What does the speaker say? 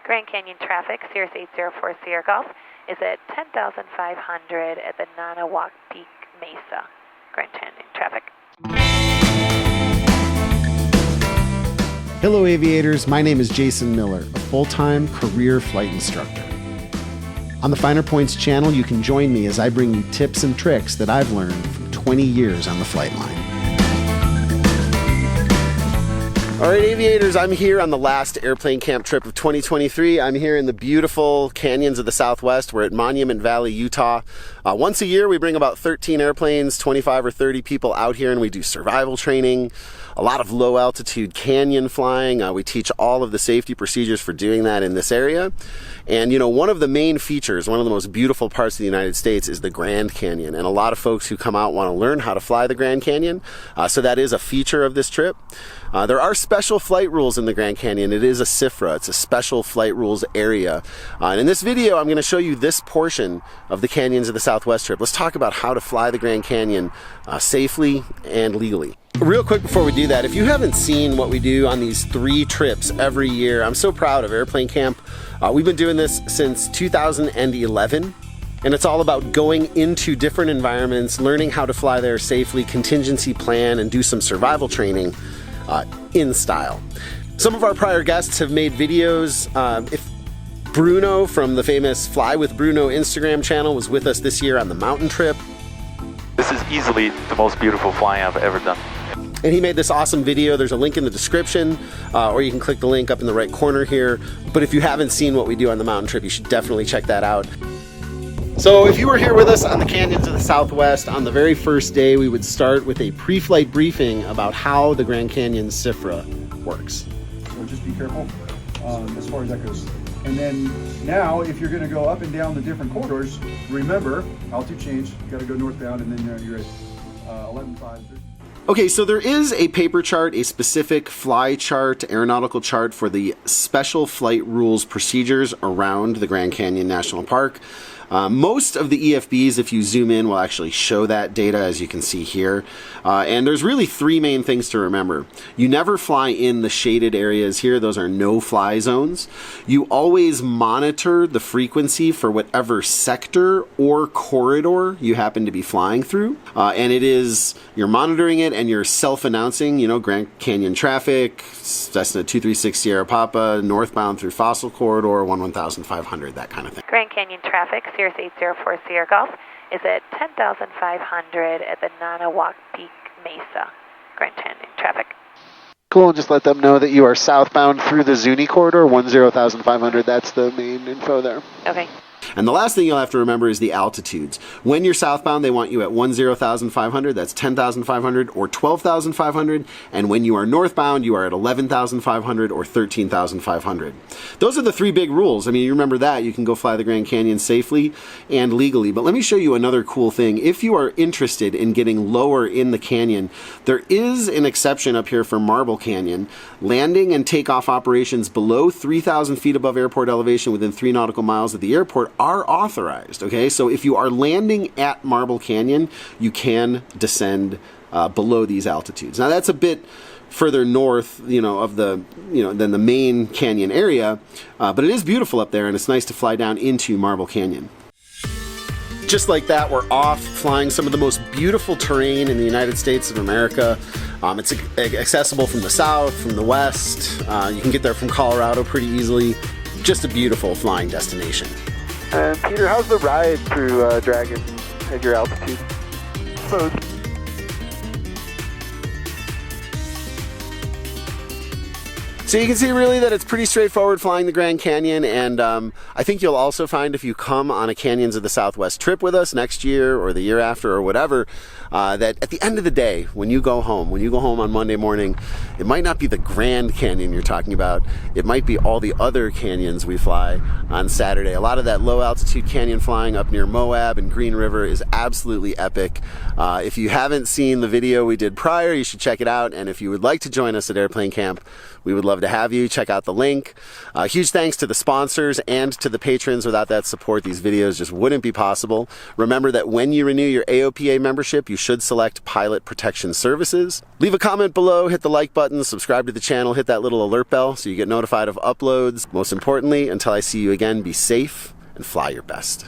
Grand Canyon traffic, Cirrus 804 Sierra Golf, is at 10,500 at the Nanahuac Peak Mesa. Grand Canyon traffic. Hello aviators, my name is Jason Miller, a full-time career flight instructor. On the Finer Points channel, you can join me as I bring you tips and tricks that I've learned from 20 years on the flight line. All right, aviators, I'm here on the last airplane camp trip of 2023. I'm here in the beautiful canyons of the Southwest. We're at Monument Valley, Utah. Once a year, we bring about 13 airplanes, 25 or 30 people out here, and we do survival training, a lot of low altitude canyon flying. We teach all of the safety procedures for doing that in this area. And you know, one of the main features, one of the most beautiful parts of the United States is the Grand Canyon. And a lot of folks who come out want to learn how to fly the Grand Canyon. So that is a feature of this trip. There are special flight rules in the Grand Canyon. It is a SFRA. It's a special flight rules area. And in this video, I'm going to show you this portion of the canyons of the Southwest trip. Let's talk about how to fly the Grand Canyon safely and legally. Real quick before we do that, if you haven't seen what we do on these 3 trips every year, I'm so proud of Airplane Camp. We've been doing this since 2011. And it's all about going into different environments, learning how to fly there safely, contingency plan, and do some survival training in style. Some of our prior guests have made videos. If Bruno from the famous Fly with Bruno Instagram channel was with us this year on the mountain trip. This is easily the most beautiful flying I've ever done. And he made this awesome video. There's a link in the description, or you can click the link up in the right corner here. But if you haven't seen what we do on the mountain trip, you should definitely check that out. So if you were here with us on the canyons of the Southwest, on the very first day, we would start with a pre-flight briefing about how the Grand Canyon SFRA works. So just be careful as far as that goes. And then now, if you're going to go up and down the different corridors, remember, altitude change, you got to go northbound, and then you're at 11.5. Okay, so there is a paper chart, a specific fly chart, aeronautical chart for the special flight rules procedures around the Grand Canyon National Park. Most of the EFBs, if you zoom in, will actually show that data, as you can see here. And there's really 3 main things to remember. You never fly in the shaded areas here. Those are no-fly zones. You always monitor the frequency for whatever sector or corridor you happen to be flying through. And you're monitoring it and you're self-announcing, you know, Grand Canyon traffic, Cessna 236 Sierra Papa, northbound through Fossil Corridor, 11500, that kind of thing. Grand Canyon traffic, Cirrus 804 Sierra Golf, is at 10,500 at the Nanahuac Peak Mesa. Grand Canyon traffic. Cool, and just let them know that you are southbound through the Zuni corridor, 10,500. That's the main info there. Okay. And the last thing you'll have to remember is the altitudes. When you're southbound, they want you at 10,500, that's 10,500 or 12,500. And when you are northbound, you are at 11,500 or 13,500. Those are the 3 big rules. I mean, you remember that. You can go fly the Grand Canyon safely and legally. But let me show you another cool thing. If you are interested in getting lower in the canyon, there is an exception up here for Marble Canyon. Landing and takeoff operations below 3,000 feet above airport elevation within 3 nautical miles of the airport are authorized, okay? So if you are landing at Marble Canyon, you can descend below these altitudes. Now that's a bit further north, than the main canyon area, but it is beautiful up there and it's nice to fly down into Marble Canyon. Just like that, we're off flying some of the most beautiful terrain in the United States of America. It's accessible from the south, from the west. You can get there from Colorado pretty easily. Just a beautiful flying destination. And Peter, how's the ride through Dragon at your altitude? So you can see really that it's pretty straightforward flying the Grand Canyon, and I think you'll also find if you come on a Canyons of the Southwest trip with us next year or the year after or whatever, that at the end of the day, when you go home on Monday morning, it might not be the Grand Canyon you're talking about. It might be all the other canyons we fly on Saturday. A lot of that low altitude canyon flying up near Moab and Green River is absolutely epic. If you haven't seen the video we did prior, you should check it out. And if you would like to join us at Airplane Camp, we would love to to have you. Check out the link. Huge thanks to the sponsors and to the patrons. Without that support, these videos just wouldn't be possible. Remember that when you renew your AOPA membership, you should select Pilot Protection Services. Leave a comment below, hit the like button, subscribe to the channel, hit that little alert bell so you get notified of uploads. Most importantly, until I see you again, be safe and fly your best.